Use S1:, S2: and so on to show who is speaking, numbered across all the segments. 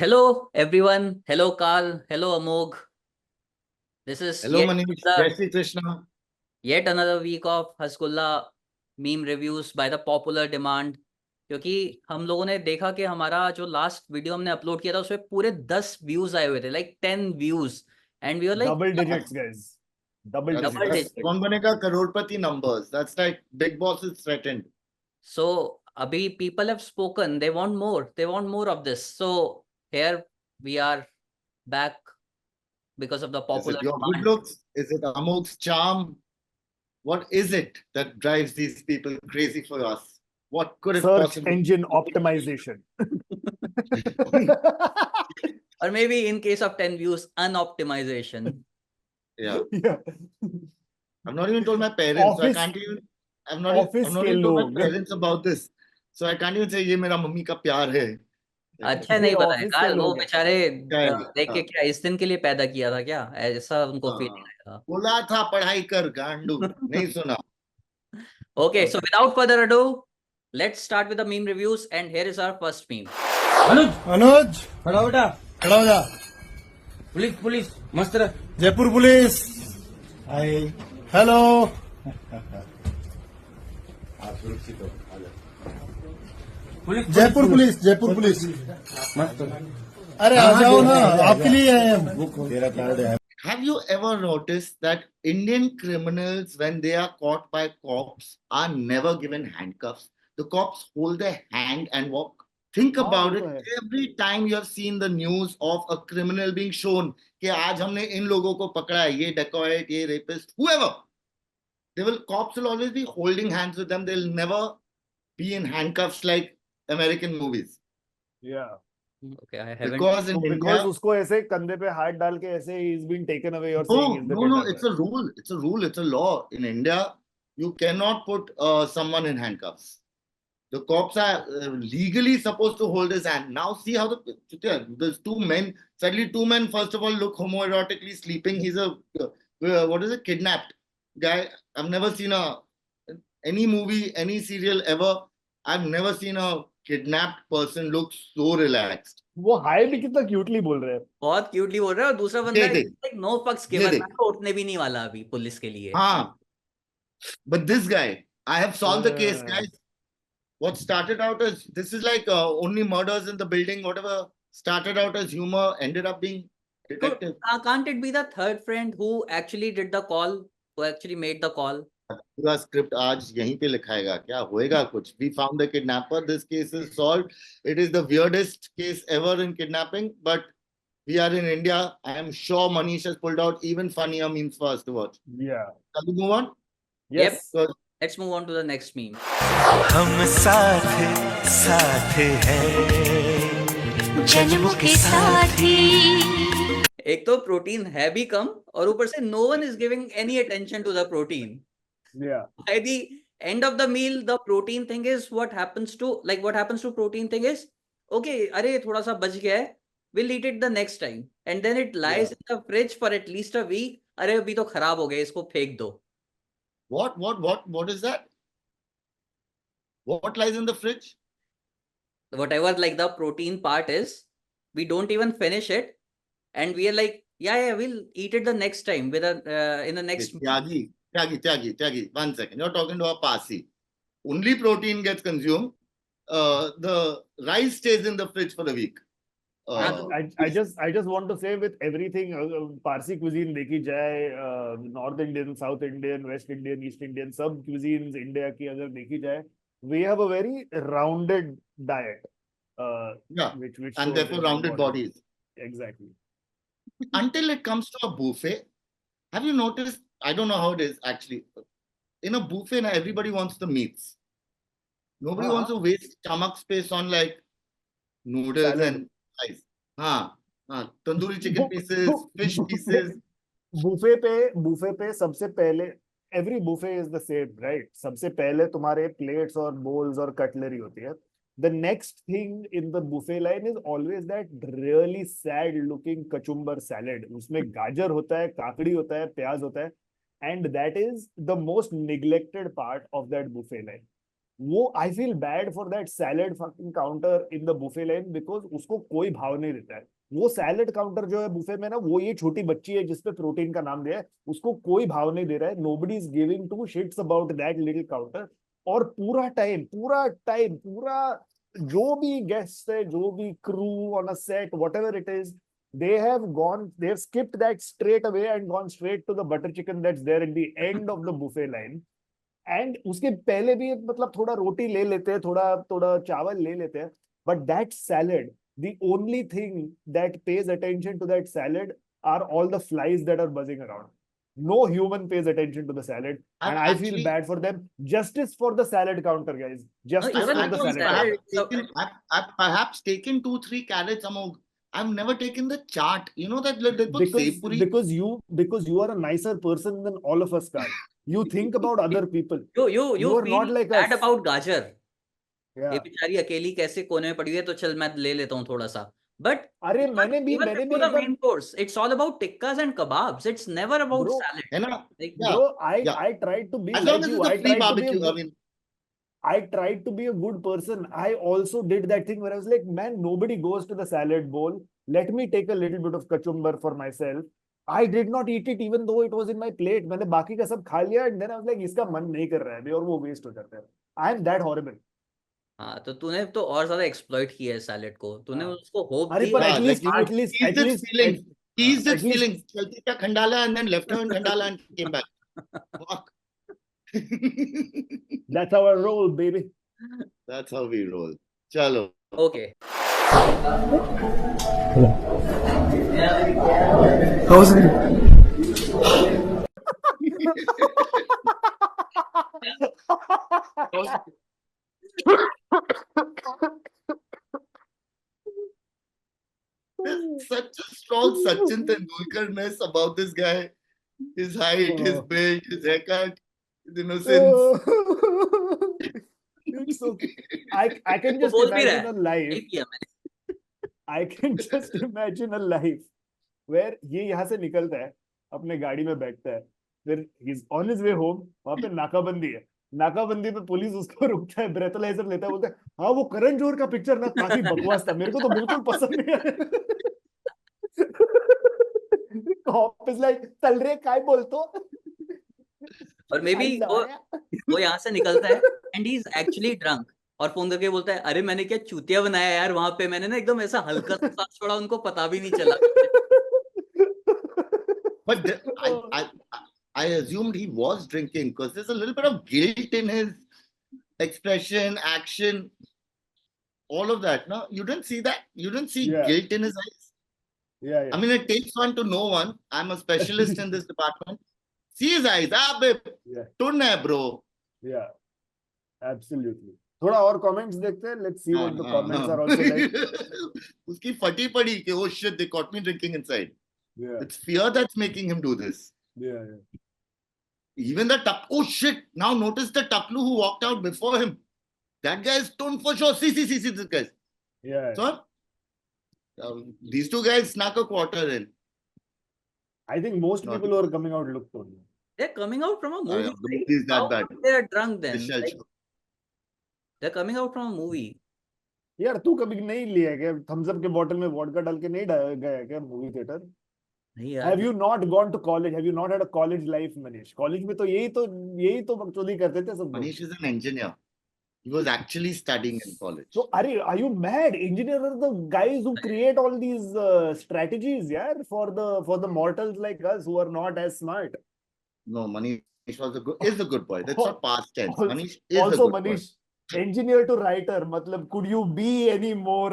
S1: Hello, everyone. Hello, Carl. Hello, Amog. This is
S2: Hello Manish, Jai Shri Krishna.
S1: yet another week of Haskulla meme reviews by the popular demand. क्योंकि हम लोगों ने देखा कि हमारा जो लास्ट वीडियो हमने अपलोड किया था उसमें पूरे 10 व्यूज आए हुए थे, like 10 views, and we were like
S3: double digits, guys. Double
S1: Double
S3: digits.
S1: digits.
S2: कौन बनेगा करोड़पति numbers? That's like Big Boss is threatened.
S1: So अभी people have spoken. They want more. They want more of this. So here we are back because of the
S2: Is
S1: popular
S2: it your
S1: demand.
S2: good looks? Is it Amog's charm? What is it that drives these people crazy for us? What could it
S3: Search
S2: possibly
S3: engine optimization.
S1: Or maybe in case of 10 views, unoptimization.
S2: Yeah.
S3: Yeah.
S2: I've not even told my parents, so I
S3: Office-
S2: can't even. I've not
S3: office
S2: even
S3: के
S2: told my
S3: लोग।
S2: parents about this, so I can't even say ये मेरा mummy का प्यार है.
S1: अच्छा नहीं पता है
S3: ऑफिस के
S1: यार, वो
S3: लोग हैं।
S1: बेचारे
S2: क्या-
S1: देख के क्या इस दिन के लिए पैदा किया था क्या, ऐसा उनको फीलिंग आया
S2: बोला था पढ़ाई कर गांडू, नहीं सुना.
S1: था. Okay, so without further ado, let's start with the meme reviews, and here is our first meme.
S4: अनुज
S5: खड़ा हो बेटा.
S4: खड़ा हो जा.
S5: पुलिस पुलिस मस्त रह.
S4: Jaipur police. Hi. Hello.
S5: Police
S4: Jaipur police. Jaipur police.
S5: मस्त.
S4: अरे आ जाओ ना, आपके लिए आए हम. तेरा कार्ड है.
S2: Have you ever noticed that Indian criminals, when they are caught by cops, are never given handcuffs? The cops hold their hand and walk. Think about it. Every time you have seen the news of a criminal being shown कि आज हमने इन लोगों को पकड़ा है, ये dacoit, ये rapist, whoever, cops will always be holding hands with them. They'll never be in handcuffs like American movies.
S3: Yeah.
S1: Okay, I haven't.
S2: Because in
S3: Because
S2: India,
S3: उसको ऐसे कंधे पे हाथ डाल के ऐसे he's been taken away or saying he's the
S2: no,
S3: kidnapper.
S2: it's a rule. It's a rule. It's a law. In India, you cannot put someone in handcuffs. The cops are legally supposed to hold his hand. Now see how there's two men. Suddenly two men, first of all, look homoerotically sleeping. He's a, what is it, kidnapped guy. I've never seen any movie, any serial ever. I've never seen a kidnapped person look so relaxed.
S3: वो हाय भी कितना cutely बोल रहे हैं.
S1: बहुत cutely बोल रहा है, और दूसरा बंदा
S2: देख।
S1: लाइक नो फक्स गिवन, मैं तो उठने भी नहीं वाला अभी पुलिस के लिए.
S2: हाँ. But this guy, I have solved the case,
S3: Yeah.
S2: guys. What started out as, this is like only murders in the building, whatever started out as humor, ended up being detective.
S1: So, can't it be the third friend who actually did the call, who actually made the call?
S2: पूरा script आज यहीं पे लिखाएगा क्या होएगा कुछ. We found the kidnapper. This case is solved. It is the weirdest case ever in kidnapping, but we are in India. I am sure Manish has pulled out even funnier memes for us to watch.
S3: Yeah.
S2: Shall we move on?
S3: Yes.
S2: So,
S1: Let's move on to the next meme.
S6: हम साथ साथ हैं जन्मों के साथी.
S1: एक तो protein है भी कम, और ऊपर से no one is giving any attention to the protein.
S3: Yeah.
S1: By the end of the meal, the protein thing is what happens to protein thing is, okay, अरे थोड़ा सा बच गया है, we'll eat it the next time, and then it lies in the fridge for at least a week. अरे अभी तो खराब हो गया, इसको फेंक दो.
S2: what is that? What lies in the fridge?
S1: Whatever like the protein part is, we don't even finish it, and we are like, yeah, we'll eat it the next time with in the next.
S2: Tyagi, 1 second. You're talking to a Parsi. Only protein gets consumed. The rice stays in the fridge for a week.
S3: I just want to say, with everything, Parsi cuisine देखी जाए, North Indian, South Indian, West Indian, East Indian, सब cuisines India की अगर देखी जाए, we have a very rounded diet. Which
S2: and
S3: shows
S2: therefore rounded bodies.
S3: Exactly.
S2: Until it comes to a buffet, have you noticed? I don't know how it is actually. In a buffet, now everybody wants the meats. Nobody wants to waste stomach space on like noodles
S3: Salad.
S2: and rice. Tandoori chicken pieces, fish pieces.
S3: Buffet पे सबसे पहले, every buffet is the same, right? सबसे पहले तुम्हारे plates और bowls और cutlery होती है. The next thing in the buffet line is always that really sad looking kachumbar salad. उसमें गाजर होता है, काकड़ी होता है, प्याज होता है, and that is the most neglected part of that buffet line. वो I feel bad for that salad fucking counter in the buffet line because उसको कोई भाव नहीं देता है. वो सैलड काउंटर जो है बुफे में ना, वो ये छोटी बच्ची है जिसपे प्रोटीन का नाम दिया है, उसको कोई भाव नहीं दे रहा है. Nobody is giving two shits about that little counter. और पूरा जो भी गेस्ट है, जो भी crew on a set, whatever it is, they have skipped that straight away and gone straight to the butter chicken that's there at the end of the buffet line. And उसके पहले भी मतलब थोड़ा रोटी ले लेते हैं, थोड़ा चावल ले लेते हैं, but that salad, the only thing that pays attention to that salad are all the flies that are buzzing around. No human pays attention to the salad, and I feel bad for them. Justice for the salad counter, guys. Justice
S1: even
S3: for
S1: I
S3: the
S1: don't
S3: salad
S1: understand.
S3: counter.
S2: I've perhaps taken 2-3 carrots among. I've never taken the chaat. You know that they put sepuri.
S3: Because you are a nicer person than all of us, Carl. You think about other people.
S1: You
S3: are
S1: feel
S3: not like
S1: bad
S3: us.
S1: about गाजर. ये
S3: Yeah.
S1: बेचारी अकेली कैसे कोने में पड़ी हुई है, तो चल मैं ले लेता हूँ थोड़ा सा. But
S3: अरे मैंने भी
S1: even before the
S3: एक बार,
S1: main course, it's all about tikkas and kebabs. It's never about
S3: Bro,
S1: salad.
S2: है ना?
S1: Like,
S2: Yeah.
S3: bro,
S2: Yeah.
S3: I tried to be
S2: As
S3: like
S2: long as
S3: you.
S2: it's
S3: I
S2: a free
S3: tried to be a
S2: barbecue. I
S3: good,
S2: mean,
S3: I tried to be a good person. I also did that thing where I was like, man, nobody goes to the salad bowl. Let me take a little bit of kachumbar for myself. I did not eat it even though it was in my plate. मैंने बाकी का सब खा लिया, and then I was like, इसका मन नहीं कर रहा है अभी, और वो वेस्ट हो जाता है. I am that horrible.
S1: हाँ, तो तूने तो और ज्यादा एक्सप्लॉइट किया है सैलेड को. तूने उसको होप
S3: अरे
S1: दी.
S3: पर
S2: yeah,
S3: at least,
S2: like
S3: at least,
S2: he's
S3: at
S2: this
S3: least,
S2: feeling. He's
S3: at
S2: this
S3: least,
S2: feeling. Chalti ka khandala and then left her in khandala and came back. Fuck.
S3: that's how I roll, baby.
S2: That's how we roll. Chalo.
S1: Okay.
S2: Such a strong Sachin Tendulkar-ness about this guy. His height, his build, his haircut, his innocence.
S3: It's okay. I can
S1: वो
S3: just
S1: बोल भी रहा
S3: imagine
S1: है.
S3: a life.
S1: नहीं किया मैंने.
S3: I can just imagine a life where ये यहाँ से निकलता है, अपने गाड़ी में बैठता है, फिर he's on his way home, वहां पे नाकाबंदी है, नाकाबंदी पे पुलिस उसको रुकता है, ब्रेथलाइजर लेता है, बोलता है हाँ वो करण जोहर का पिक्चर ना काफी बकवास था, मेरे को तो बिल्कुल पसंद नहीं आया. Cop is like, चल रे काय बोलतो.
S1: और मे बी वो यहाँ से निकलता है and he is actually drunk, और फोन करके बोलता है, अरे मैंने क्या चूतिया बनाया यार वहां पे, मैंने ना एकदम ऐसा हल्का सा सांस छोड़ा, उनको पता भी नहीं चला.
S2: But I assumed he was drinking because there's a little bit of guilt in his expression, action, all of that. No, you didn't see that. You didn't see
S3: Yeah.
S2: guilt in his eyes.
S3: Yeah,
S2: I mean, it takes one to know one. I'm a specialist in this department. See his eyes. Ah, babe.
S3: Yeah.
S2: Turn hai, bro.
S3: Yeah, absolutely. थोड़ा और comments देखते हैं. Let's see what the comments are also like.
S2: Uski fati padi ke, oh shit, they caught me drinking inside.
S3: Yeah,
S2: It's fear that's making him do this.
S3: yeah.
S2: Even the oh shit, now notice the Taklu who walked out before him. That guy is stoned for sure. See, this guy.
S3: Yeah.
S2: So, these two guys snuck a quarter in.
S3: I think most
S2: Not-
S3: people who are coming out look Tony.
S1: They're coming out from a movie.
S2: The
S1: right?
S2: movie is that
S1: How
S2: bad.
S1: come they are drunk then?
S2: This shall
S1: Like,
S2: show.
S1: they're coming out from a movie.
S3: यार तू कभी नहीं लिया क्या Thums up के bottle में vodka डाल के नहीं गया क्या मूवी थिएटर?
S1: नहीं यार.
S3: Have you not gone to college? Have you not had a college life, Manish? College में तो यही तो बकचोदी करते थे सब लोग.
S2: Manish is an engineer. He was actually studying in college.
S3: So, are you mad? Engineers are the guys who create all these strategies, yeah, for the mortals like us who are not as smart.
S2: No, Manish is a good boy. That's not past tense.
S3: Also-
S2: Manish is a
S3: Also,
S2: good
S3: Manish, engineer to writer, matlab, could you be any more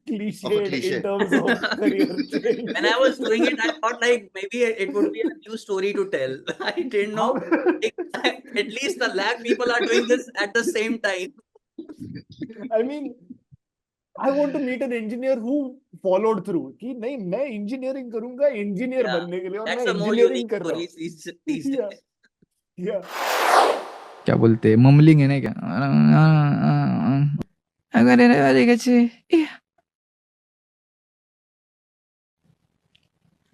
S3: cliched
S2: cliche.
S3: in terms of career change?
S1: When I was doing it, I thought like maybe it would be a new story to tell. I didn't know. At least the lab people are doing this at the same time.
S3: I mean, I want to meet an engineer who followed through. कि नहीं मैं engineering करूंगा engineer
S1: Yeah,
S3: बनने के लिए और
S1: That's
S3: मैं
S1: a more
S3: engineering
S1: unique
S3: कर रहा हूँ.
S1: story these
S3: Yeah.
S1: days.
S3: Yeah.
S7: क्या बोलते हैं ममलिंग है ना क्या अगर अरे कैसे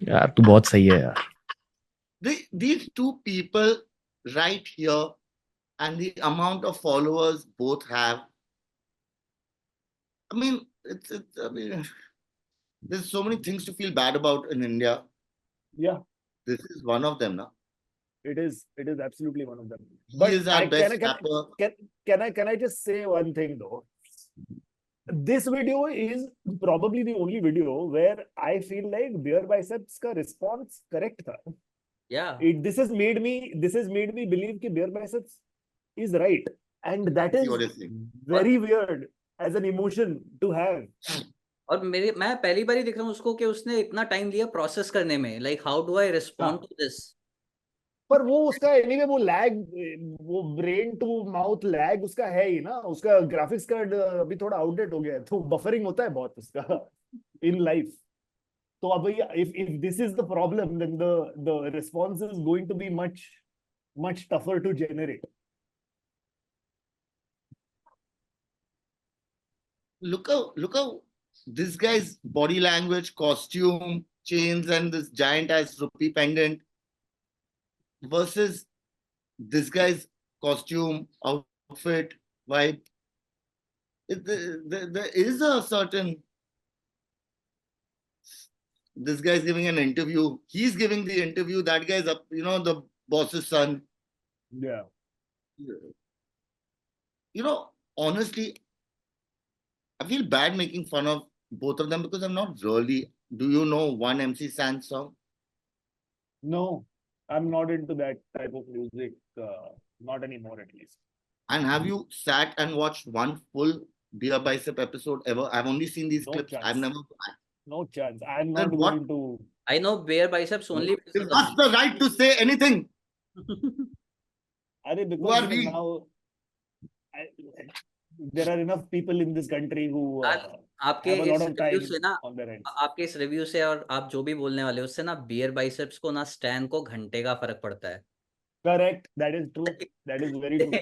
S7: यार तू बहुत सही है यार.
S2: These two people right here and the amount of followers both have. I mean, I mean, there's so many things to feel bad about in India.
S3: Yeah,
S2: This is one of them, now.
S3: it is absolutely one of them.
S2: He
S3: But
S2: is our best
S3: can
S2: rapper.
S3: I just say one thing though? This video is probably the only video where I feel like Beer Biceps ka response correct tha.
S1: Yeah.
S3: This has made me believe that Beer Biceps is right, and that
S2: See
S3: is
S2: what you're saying.
S3: very weird as an emotion to have.
S1: और मैं पहली बार ही देख रहा हूँ उसको कि उसने इतना टाइम लिया प्रोसेस करने में, like how do I respond to this.
S3: पर वो उसका एनीवे वो लैग, वो ब्रेन टू माउथ लैग उसका है ही ना, उसका ग्राफिक्स कार्ड अभी थोड़ा आउटडेट हो गया है, तो बफरिंग होता है बहुत उसका इन लाइफ. तो अब if this is the problem, then the response is going to be much tougher to generate.
S2: Look how this guy's body language, costume, chains, and this giant ass rupee pendant versus this guy's costume, outfit, vibe. There is a certain. This guy's giving an interview. He's giving the interview. That guy's up, the boss's son.
S3: Yeah.
S2: Honestly, I feel bad making fun of both of them because I'm not really. Do you know one MC San song?
S3: No, I'm not into that type of music. Not anymore, at least.
S2: And have you sat and watched one full Beer Bicep episode ever? I've only seen these
S3: No
S2: clips.
S3: chance.
S2: I've never.
S3: No chance. I'm
S2: Then
S3: not
S2: what?
S3: going to.
S1: I know Beer Biceps only.
S2: Give us the right to say anything.
S3: Because
S2: Who are we?
S3: now there are enough people in this country who
S1: आपके
S3: have a lot
S1: इस
S3: of time
S1: review से ना,
S3: on their hands.
S1: आपके इस review से और आप जो भी बोलने वाले हो उससे ना बियर बाइसेप्स को ना स्टैन को घंटे का फर्क पड़ता है.
S3: Correct. That is true. That is very true.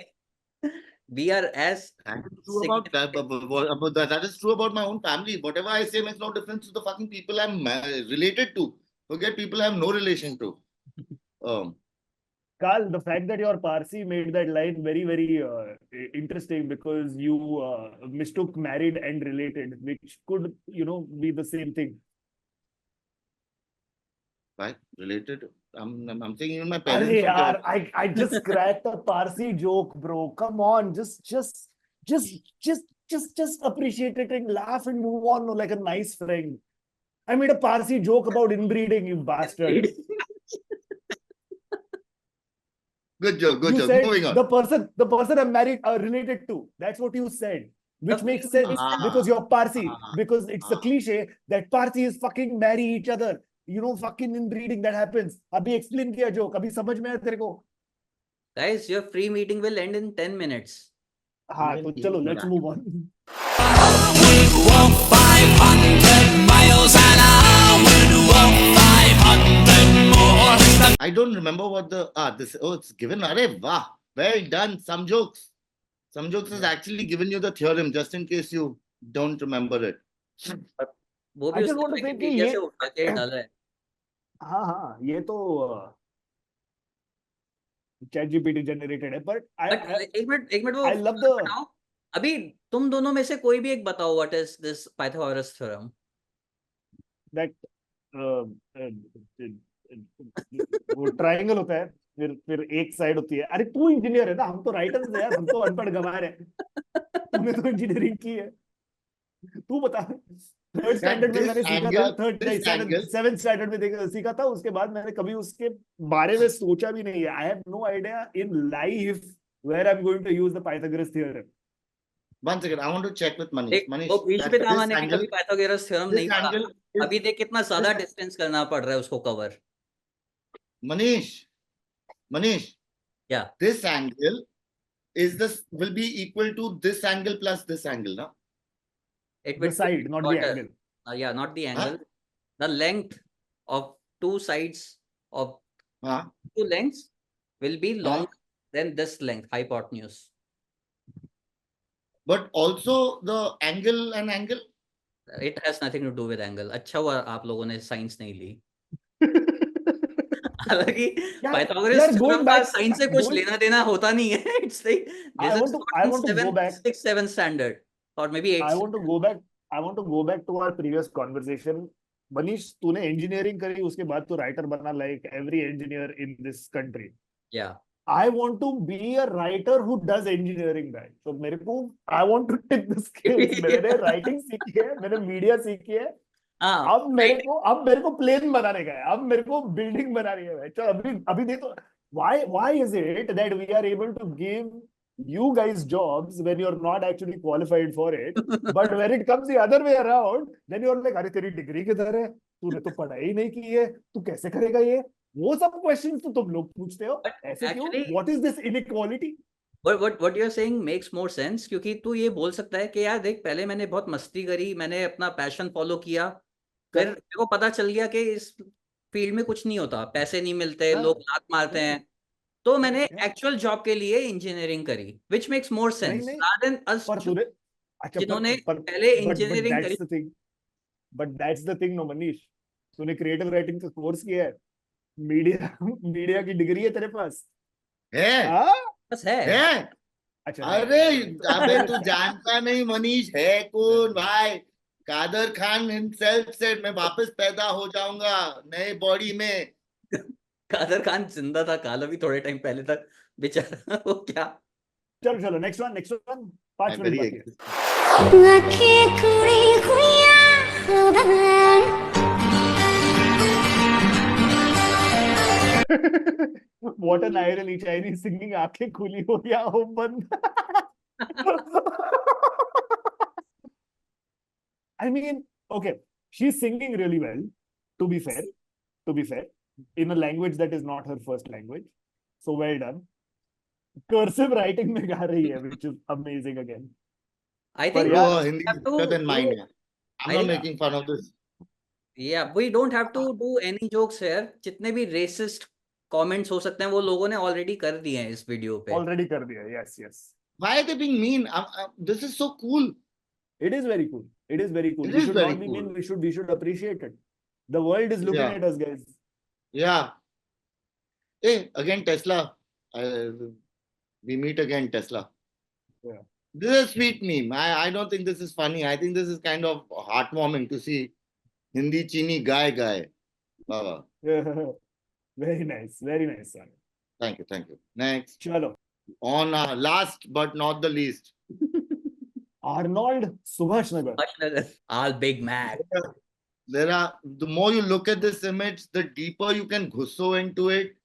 S1: We are as
S2: That is true about that. That is true about my own family. Whatever I say makes no difference to the fucking people I'm related to. Forget people I have no relation to.
S3: Carl, the fact that your Parsi made that line very, very interesting because you mistook married and related, which could, be the same thing.
S2: Right? Related. I'm saying even my
S3: Arey
S2: parents.
S3: yaar, I just cracked a Parsi joke, bro. Come on, just appreciate it and laugh and move on like a nice friend. I made a Parsi joke about inbreeding, you bastard.
S2: Good joke. Good
S3: You
S2: joke.
S3: said
S2: Moving on.
S3: the person I'm married related to. That's what you said. Which makes sense because you're Parsi. Because it's a cliche that Parsis fucking marry each other. Fucking inbreeding that happens. Abhi explain kiya joke. Abhi samajh mein aaya tere ko.
S1: guys, your free meeting will end in 10 minutes.
S3: हाँ तो चलो let's move on.
S2: I don't remember what it's given. Arey, wow. Well done. Some jokes. Some jokes has actually given you the theorem just in case you don't remember it.
S1: वो भी
S3: I just
S1: उसने
S3: want to say कि
S1: Wikipedia
S3: ये
S1: से उठा के डाला है.
S3: हाँ ये तो ChatGPT generated है, but
S1: एक मिनट वो
S3: I love the
S1: बताओ. अभी तुम दोनों में से कोई भी एक बताओ what is this Pythagoras theorem?
S3: that वो ट्रायंगल होता है, फिर एक साइड होती है. अरे तू इंजीनियर है ना, हम तो राइटर्स हैं यार, हम तो अनपढ़ गंवार हैं. तूने तो इंजीनियरिंग की है, तू बता. थर्ड स्टैंडर्ड में मैंने सीखा था, सेवेंथ स्टैंडर्ड में सीखा था. उसके बाद मैंने कभी उसके बारे में सोचा भी नहीं है. I have no idea in life where I am going to use the Pythagoras theorem.
S2: One second, I want to check with Manish. Manish,
S1: वो बीच पे
S2: this
S1: था, मैंने
S2: angle-
S1: कभी पाइथागोरस थ्योरम
S2: this
S1: नहीं पढ़ा.
S2: angle is-
S1: अभी देख कितना ज्यादा डिस्टेंस करना पड़ रहा है उसको cover.
S2: Manish.
S1: Yeah.
S2: This angle will be equal to this angle plus this angle, no?
S1: It
S3: The
S1: will
S3: side, not the
S1: shorter.
S3: angle.
S1: Yeah, not the angle. The length of two sides of two lengths will be longer than this length, hypotenuse.
S2: But also the angle and angle.
S1: It has nothing to do with angle. अच्छा हुआ आप लोगों ने science नहीं ली. हालांकि
S3: यार
S1: Pythagoras
S3: going
S1: theorem का
S3: back,
S1: science से कुछ
S3: going-
S1: लेना देना होता नहीं है. It's like
S3: I
S1: this
S3: want
S1: is
S3: to-
S1: taught
S3: I
S1: in
S3: want to go back.
S1: 6th, 7th standard or maybe 8th.
S3: I want to go back. I want to go back to our previous conversation. Manish, तूने engineering करी, उसके बाद तू writer बना like every engineer in this country.
S1: Yeah.
S3: I want to be a writer who does engineering, guy. So मेरे को I want to tip the skills. मैंने writing सीखी है, मैंने media सीखी है.
S1: हाँ.
S3: अब मेरे को प्लेन बनाने का है, अब मेरे को बिल्डिंग बनानी है. चलो अभी देखो, why is it that we are able to give you guys jobs when you're not actually qualified for it, but when it comes the other way around, then you're like, अरे तेरी degree किधर है, तूने तो पढ़ाई नहीं की है, तू कैसे करेगा ये, वो सब क्वेश्चंस तो तुम लोग पूछते हो.
S1: But
S3: ऐसे क्यों?
S1: actually-
S3: What is this inequality?
S1: what you're saying makes more sense, क्योंकि तू ये बोल सकता है कि यार देख, पहले मैंने बहुत मस्ती करी, मैंने अपना पैशन फॉलो किया, फिर मेरे को पता चल गया कि इस फील्ड में कुछ नहीं होता, पैसे नहीं मिलते,
S3: हाँ.
S1: लोग लात मारते हैं, तो मैंने
S3: Yeah.
S1: एक्चुअल जॉब के लिए इंजीनियरिंग करी, which makes more sense
S3: नहीं.
S1: rather than us
S3: पर तूने अच्छा
S1: जिन्होंने
S3: पर
S1: पहले
S3: but
S1: इंजीनियरिंग
S3: that's
S1: करी.
S3: the thing. But that's the thing, no, Manish. तूने क्रिएटिव राइटिंग का कोर्स किया है, मीडिया की डिग्री है तेरे पास.
S2: है
S3: हाँ?
S1: बस है.
S3: अच्छा.
S2: अरे अबे तू जानता नहीं मनीष है कौन भाई. कादर खान हिमसेल्फ सेड मैं वापस पैदा हो जाऊंगा नए बॉडी में.
S1: कादर खान जिंदा था काल अभी थोड़े टाइम पहले तक, बेचारा. वो क्या.
S3: चलो नेक्स्ट वन 5 मिनट
S2: करिए.
S3: बाकी है.
S6: आंखें खुली हुई
S3: What an irony, Chinese singing आंखें खुली हो या हो बंद. I mean, okay, she's singing really well, to be fair, in a language that is not her first language. So well done. Cursive writing में गा रही है, which is amazing again.
S1: I think
S3: yeah,
S2: Bro, Hindi is better than mine. Yeah. I'm not
S1: I-
S2: making fun of this.
S1: Yeah, we don't have to do any jokes here. जितने भी racist comments हो सकते हैं वो लोगों ने already कर दिए हैं इस वीडियो पे.
S3: Already कर दिया, yes.
S2: Why are they being mean? This is so cool.
S3: It is very cool. It is very cool.
S2: It
S3: We
S2: is
S3: should
S2: very
S3: not be
S2: cool.
S3: mean. We should appreciate it. The world is looking
S2: Yeah.
S3: at us, guys.
S2: Yeah. Hey, again Tesla. We meet again Tesla.
S3: Yeah.
S2: This is a sweet meme. I don't think this is funny. I think this is kind of heartwarming to see Hindi chini guy.
S3: Very nice, son.
S2: Thank you. Next.
S3: Chalo.
S2: On last but not the least.
S3: Arnold Subhash Nagar.
S1: All big mad.
S2: The more you look at this image, the deeper you can gusso into it.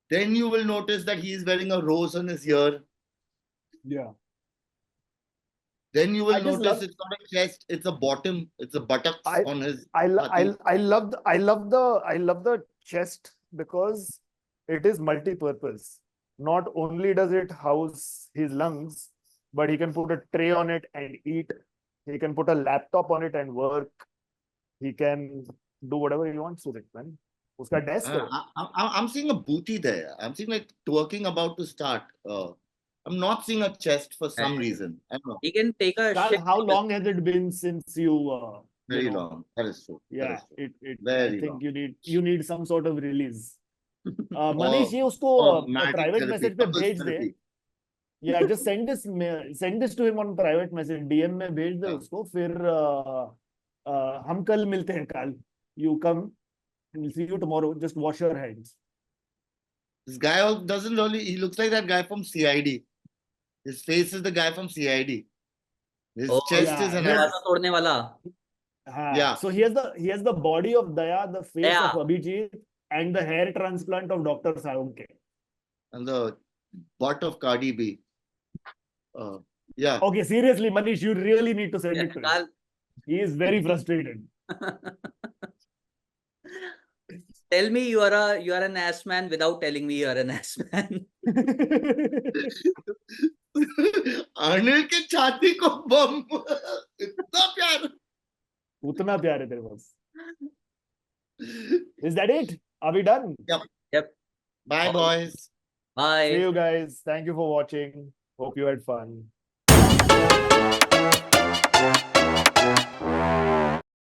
S2: Then you will notice that he is wearing a rose on his ear.
S3: Yeah.
S2: Then you will
S3: I just
S2: notice
S3: love-
S2: it's not a chest, it's a bottom, it's a buttocks on his.
S3: I love the chest because it is multi-purpose. Not only does it house his lungs, but he can put a tray on it and eat. He can put a laptop on it and work. He can do whatever he wants with it, man. Uska desk hai.
S2: I'm seeing a booty there. I'm seeing like twerking about to start. I'm not seeing a chest for some reason. I don't know.
S1: He can take a
S3: Carl,
S1: shit.
S3: how long has it been since you?
S2: Very
S3: you know,
S2: long. That is true. That
S3: Yeah,
S2: is true.
S3: I
S2: Very
S3: think
S2: long.
S3: you need some sort of release. Manish, ये उसको
S2: Magic
S3: private
S2: therapy,
S3: message पे
S2: couples
S3: भेज दे.
S2: therapy.
S3: Yeah, just send this to him on private message. DM में भेज दे
S2: हाँ.
S3: उसको. फिर हम कल मिलते हैं काल. You come. We'll see you tomorrow. Just wash your hands.
S2: This guy doesn't really, he looks like that guy from CID. His face is the guy from CID. His
S1: Oh,
S2: chest
S3: yeah,
S2: is an
S3: yeah.
S2: ass.
S1: दरवाजा तोड़ने वाला.
S3: हाँ.
S2: Yeah.
S3: So he has the body of Daya, the face
S1: Yeah.
S3: of Abhijit, and the hair transplant of Dr. Saunke.
S2: And the butt of Cardi B. Yeah.
S3: Okay, seriously, Manish, you really need to send
S1: Yeah,
S3: it to him.
S1: Carl.
S3: He is very frustrated.
S1: Tell me you are an ass man without telling me you are an ass man.
S2: अर्निल के छाती को बम इतना प्यार.
S3: उतना प्यार है तेरे पास. Is that it? Are we done?
S1: Yep.
S2: Bye, boys.
S1: Bye.
S3: See you guys. Thank you for watching. Hope you had fun.